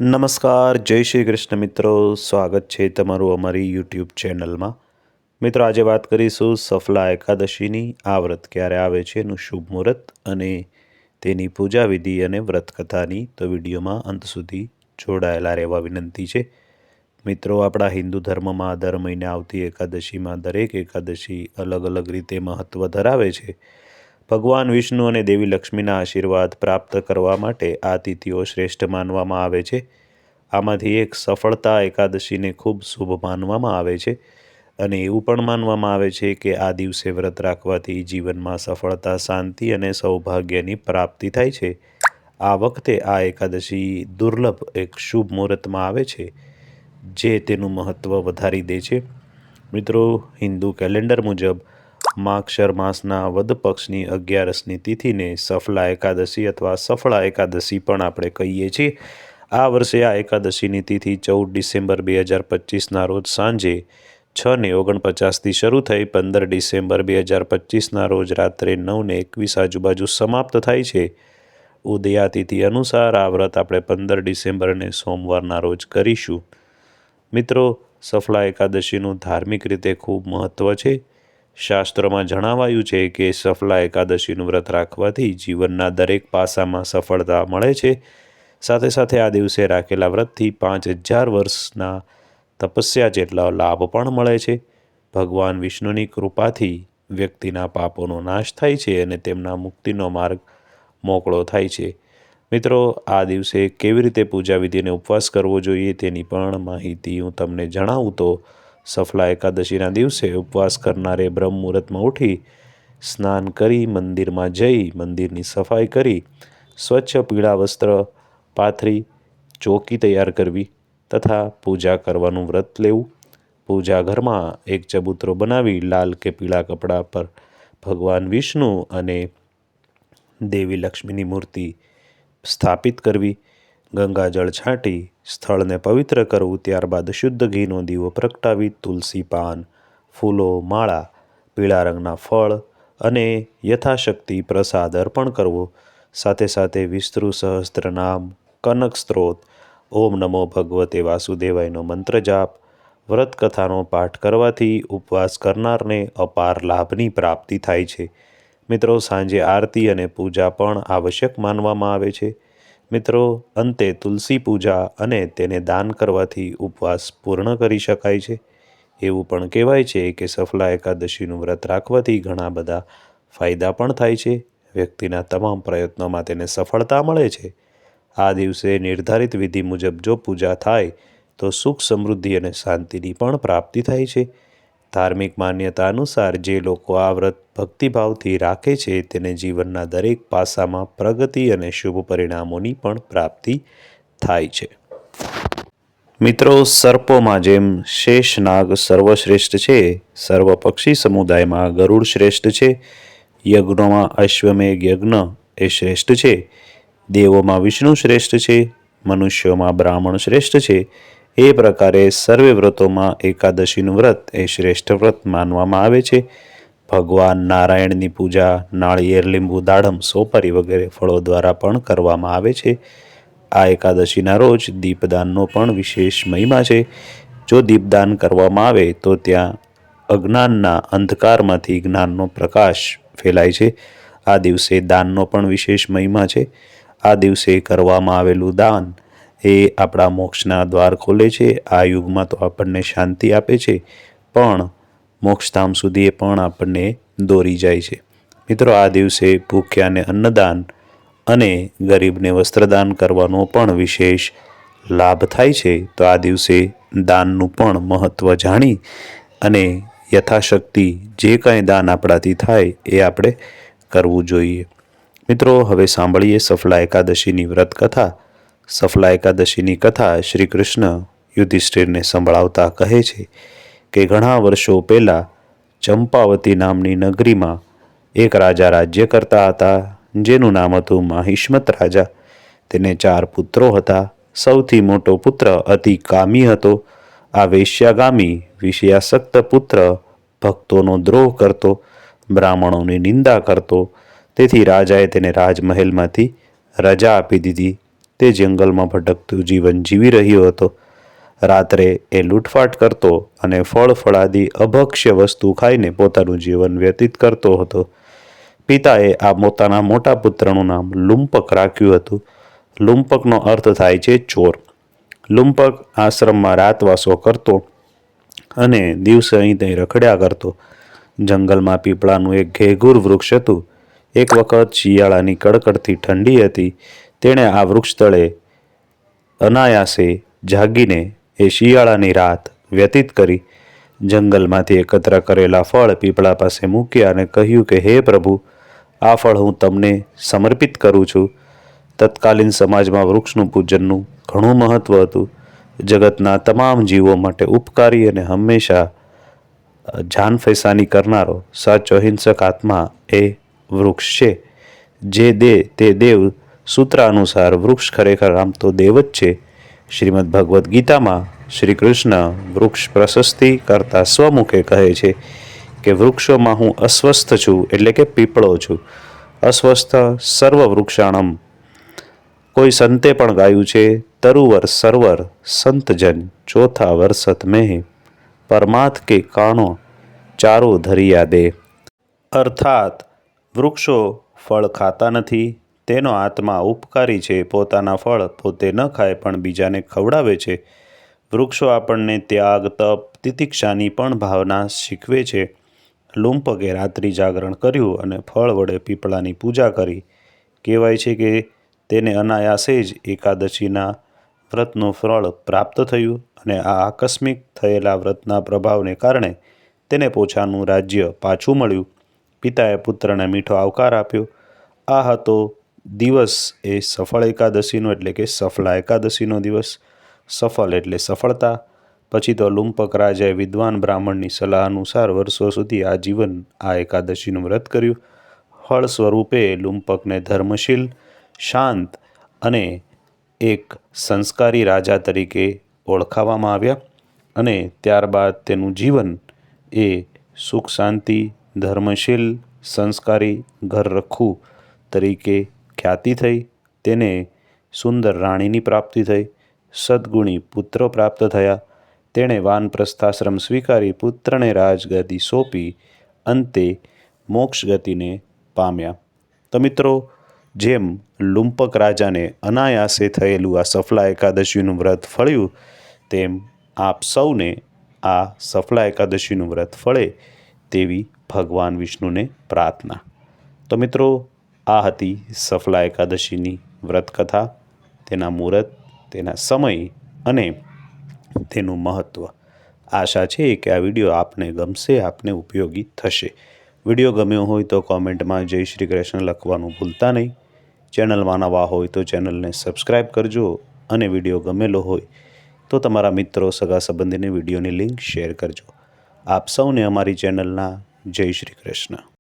નમસ્કાર, જય શ્રી કૃષ્ણ મિત્રો. સ્વાગત છે તમારું અમારી યુટ્યુબ ચેનલમાં. મિત્રો, આજે વાત કરીશું સફલા એકાદશીની. આ વ્રત ક્યારે આવે છે એનું શુભ મુહૂર્ત અને તેની પૂજા વિધિ અને વ્રત કથાની. તો વિડીયોમાં અંત સુધી જોડાયેલા રહેવા વિનંતી છે. મિત્રો, આપણા હિન્દુ ધર્મમાં દર મહિને આવતી એકાદશીમાં દરેક એકાદશી અલગ અલગ રીતે મહત્ત્વ ધરાવે છે. ભગવાન વિષ્ણુ અને દેવી લક્ષ્મીના આશીર્વાદ પ્રાપ્ત કરવા માટે આ તિથિઓ શ્રેષ્ઠ માનવામાં આવે છે. આમાંથી એક સફળતા એકાદશીને ખૂબ શુભ માનવામાં આવે છે અને એવું પણ માનવામાં આવે છે કે આ દિવસે વ્રત રાખવાથી જીવનમાં સફળતા, શાંતિ અને સૌભાગ્યની પ્રાપ્તિ થાય છે. આ વખતે આ એકાદશી દુર્લભ એક શુભ મુહૂર્તમાં આવે છે, જે તેનું મહત્ત્વ વધારી દે છે. મિત્રો, હિન્દુ કેલેન્ડર મુજબ માગશર માસના વદ પક્ષની 11મી તિથિને સફલા એકાદશી અથવા સફળા એકાદશી પણ આપણે કહીએ છીએ. આ વર્ષે આ એકાદશીની તિથિ 14 ડિસેમ્બર 2025ના રોજ સાંજે 6:49થી શરૂ થઈ 15 ડિસેમ્બર 2025ના રોજ રાત્રે 9:21 આજુબાજુ સમાપ્ત થાય છે. ઉદયાતિથિ અનુસાર આ વ્રત આપણે 15 ડિસેમ્બરને સોમવારના રોજ કરીશું. મિત્રો, સફલા એકાદશીનું ધાર્મિક રીતે ખૂબ મહત્ત્વ છે. શાસ્ત્રોમાં જણાવાયું છે કે સફલા એકાદશીનું વ્રત રાખવાથી જીવનના દરેક પાસામાં સફળતા મળે છે. સાથે સાથે આ દિવસે રાખેલા વ્રતથી 5000 વર્ષના તપસ્યા જેટલા લાભ પણ મળે છે. ભગવાન વિષ્ણુની કૃપાથી વ્યક્તિના પાપોનો નાશ થાય છે અને તેમના મુક્તિનો માર્ગ મોકળો થાય છે. મિત્રો, આ દિવસે કેવી રીતે પૂજા વિધિ અને ઉપવાસ કરવો જોઈએ તેની પણ માહિતી હું તમને જણાવું તો સફલા એકાદશીના દિવસે ઉપવાસ કરનારે બ્રહ્મ મુહૂર્તમાં ઉઠી સ્નાન કરી મંદિરમાં જઈ મંદિરની સફાઈ કરી સ્વચ્છ પીળા વસ્ત્ર પાથરી ચોકી તૈયાર કરવી તથા પૂજા કરવાનું વ્રત લેવું. પૂજા ઘરમાં એક ચબૂતરો બનાવી લાલ કે પીળા કપડા પર ભગવાન વિષ્ણુ અને દેવી લક્ષ્મીની મૂર્તિ સ્થાપિત કરવી. ગંગાજળ છાંટી સ્થળને પવિત્ર કરવું. ત્યારબાદ શુદ્ધ ઘીનો દીવો પ્રગટાવી તુલસી પાન, ફૂલો, માળા, પીળા રંગના ફળ અને યથાશક્તિ પ્રસાદ અર્પણ કરવો. સાથે સાથે વિષ્ણુ સહસ્ત્રનામ, કનક સ્ત્રોત, ઓમ નમો ભગવતે વાસુદેવાયનો મંત્ર જાપ, વ્રત કથાનો પાઠ કરવાથી ઉપવાસ કરનારને અપાર લાભની પ્રાપ્તિ થાય છે. મિત્રો, સાંજે આરતી અને પૂજા પણ આવશ્યક માનવામાં આવે છે. મિત્રો, અંતે તુલસી પૂજા અને તેને દાન કરવાથી ઉપવાસ પૂર્ણ કરી શકાય છે. એવું પણ કહેવાય છે કે સફલા એકાદશીનું વ્રત રાખવાથી ઘણા બધા ફાયદા પણ થાય છે. વ્યક્તિના તમામ પ્રયત્નોમાં તેને સફળતા મળે છે. આ દિવસે નિર્ધારિત વિધિ મુજબ જો પૂજા થાય તો સુખ, સમૃદ્ધિ અને શાંતિની પણ પ્રાપ્તિ થાય છે. ધાર્મિક માન્યતા અનુસાર જે લોકો આ વ્રત ભક્તિભાવથી રાખે છે તેને જીવનના દરેક પાસામાં પ્રગતિ અને શુભ પરિણામોની પણ પ્રાપ્તિ થાય છે. મિત્રો, સર્પોમાં જેમ શેષનાગ સર્વશ્રેષ્ઠ છે, સર્વ પક્ષી સમુદાયમાં ગરુડ શ્રેષ્ઠ છે, યજ્ઞોમાં અશ્વમેઘ યજ્ઞ એ શ્રેષ્ઠ છે, દેવોમાં વિષ્ણુ શ્રેષ્ઠ છે, મનુષ્યોમાં બ્રાહ્મણ શ્રેષ્ઠ છે, એ પ્રકારે સર્વે વ્રતોમાં એકાદશીનું વ્રત એ શ્રેષ્ઠ વ્રત માનવામાં આવે છે. ભગવાન નારાયણની પૂજા નાળિયેર, લીંબુ, દાડમ, સોપારી વગેરે ફળો દ્વારા પણ કરવામાં આવે છે. આ એકાદશીના રોજ દીપદાનનો પણ વિશેષ મહિમા છે. જો દીપદાન કરવામાં આવે તો ત્યાં અજ્ઞાનના અંધકારમાંથી જ્ઞાનનો પ્રકાશ ફેલાય છે. આ દિવસે દાનનો પણ વિશેષ મહિમા છે. આ દિવસે કરવામાં આવેલું દાન એ આપણા મોક્ષના દ્વાર ખોલે છે. આ યુગમાં તો આપણને શાંતિ આપે છે, પણ મોક્ષધામ સુધી એ પણ આપણને દોરી જાય છે. મિત્રો, આ દિવસે ભૂખ્યાને અન્નદાન અને ગરીબને વસ્ત્રદાન કરવાનો પણ વિશેષ લાભ થાય છે. તો આ દિવસે દાનનું પણ મહત્ત્વ જાણી અને યથાશક્તિ જે કાંઈ દાન આપણાથી થાય એ આપણે કરવું જોઈએ. મિત્રો, હવે સાંભળીએ સફલા એકાદશીની વ્રત કથા. સફલા એકાદશીની કથા શ્રી કૃષ્ણ યુધિષ્ઠિરને સંભળાવતા કહે છે કે ઘણા વર્ષો પહેલાં ચંપાવતી નામની નગરીમાં એક રાજા રાજ્ય કરતા હતા, જેનું નામ હતું માહિષ્મત રાજા. તેને 4 પુત્રો હતા. સૌથી મોટો પુત્ર અતિ કામી હતો. આ વેશ્યાગામી વિષયાસક્ત પુત્ર ભક્તોનો દ્રોહ કરતો, બ્રાહ્મણોની નિંદા કરતો. તેથી રાજાએ તેને રાજમહેલમાંથી રજા આપી દીધી. તે જંગલમાં ભટકતું જીવન જીવી રહ્યો હતો. રાત્રે એ લૂંટફાટ કરતો અને ફળાદી અભક્ષ્ય વસ્તુ ખાઈને પોતાનું જીવન વ્યતીત કરતો હતો. પિતાએ આ પોતાના મોટા પુત્રનું નામ લુંપક રાખ્યું હતું. લુંપકનો અર્થ થાય છે ચોર. લુંપક આશ્રમમાં રાતવાસો કરતો અને દિવસે અહીં ત્યાં રખડ્યા કરતો. જંગલમાં પીપળાનું એક ઘેઘૂર વૃક્ષ હતું. એક વખત શિયાળાની કડકડતી ઠંડી હતી. તેણે આ વૃક્ષ તળે અનાયાસે જાગીને એ શિયાળાની રાત વ્યતીત કરી. જંગલમાંથી એકત્ર કરેલા ફળ પીપળા પાસે મૂક્યા અને કહ્યું કે હે પ્રભુ, આ ફળ હું તમને સમર્પિત કરું છું. તત્કાલીન સમાજમાં વૃક્ષનું પૂજનનું ઘણું મહત્ત્વ હતું. જગતના તમામ જીવો માટે ઉપકારી અને હંમેશા જાનફેસાની કરનારો સાચો હિંસક આત્મા એ વૃક્ષ છે. જે તે દેવ સૂત્ર અનુસાર વૃક્ષ ખરેખર આમ તો દેવ જ છે. શ્રીમદ ભગવદ્ ગીતામાં શ્રી કૃષ્ણ વૃક્ષ પ્રશસ્તિ કરતા સ્વમુખે કહે છે કે વૃક્ષોમાં હું અસ્વસ્થ છું, એટલે કે પીપળો છું. અસ્વસ્થ સર્વ વૃક્ષાણમ. કોઈ સંતે પણ ગાયું છે, તરુવર સરવર સંતજન ચોથા વર્ષત મેં પરમાથ કે કાણો ચારો ધરિયા દે. અર્થાત વૃક્ષો ફળ ખાતા નથી. તેનો આત્મા ઉપકારી છે. પોતાના ફળ પોતે ન ખાય પણ બીજાને ખવડાવે છે. વૃક્ષો આપણને ત્યાગ, તપ, તિતિક્ષાની પણ ભાવના શીખવે છે. લુંપકે રાત્રિ જાગરણ કર્યું અને ફળ વડે પીપળાની પૂજા કરી. કહેવાય છે કે તેને અનાયાસે જ એકાદશીના વ્રતનું ફળ પ્રાપ્ત થયું અને આ આકસ્મિક થયેલા વ્રતના પ્રભાવને કારણે તેને પોતાનું રાજ્ય પાછું મળ્યું. પિતાએ પુત્રને મીઠો આવકાર આપ્યો. આ હતો દિવસ એ સફળ એકાદશીનો, એટલે કે સફલા એકાદશીનો દિવસ. સફળ એટલે સફળતા. પછી તો લુંપક રાજાએ વિદ્વાન બ્રાહ્મણની સલાહ અનુસાર વર્ષો સુધી આજીવન આ એકાદશીનું વ્રત કર્યું. ફળ સ્વરૂપે લુંપકને ધર્મશીલ, શાંત અને એક સંસ્કારી રાજા તરીકે ઓળખાવામાં આવ્યા અને ત્યારબાદ તેનું જીવન એ સુખ શાંતિ, ધર્મશીલ, સંસ્કારી, ઘરરખું તરીકે ખ્યાતિ થઈ. તેને સુંદર રાણીની પ્રાપ્તિ થઈ. સદ્ગુણી પુત્રો પ્રાપ્ત થયા. તેણે વાનપ્રસ્થાશ્રમ સ્વીકારી પુત્રને રાજગાદી સોંપી અંતે મોક્ષ ગતિને પામ્યા. તો મિત્રો, જેમ લુંપક રાજાને અનાયાસે થયેલું આ સફલા એકાદશીનું વ્રત ફળ્યું, તેમ આપ સૌને આ સફલા એકાદશીનું વ્રત ફળે તેવી ભગવાન વિષ્ણુને પ્રાર્થના. તો મિત્રો, આ હતી સફલા એકાદશીની વ્રતકથા, તેના મુહૂર્ત, તેના સમય અને તેનું મહત્ત્વ. આશા છે કે આ વિડીયો આપને ગમશે, આપને ઉપયોગી થશે. વિડીયો ગમ્યો હોય તો કોમેન્ટમાં જય શ્રી કૃષ્ણ લખવાનું ભૂલતા નહીં. ચેનલમાં નવા હોય તો ચેનલને સબસ્ક્રાઈબ કરજો અને વિડીયો ગમેલો હોય તો તમારા મિત્રો, સગા સંબંધીને વિડીયોની લિંક શેર કરજો. આપ સૌને અમારી ચેનલના જય શ્રી કૃષ્ણ.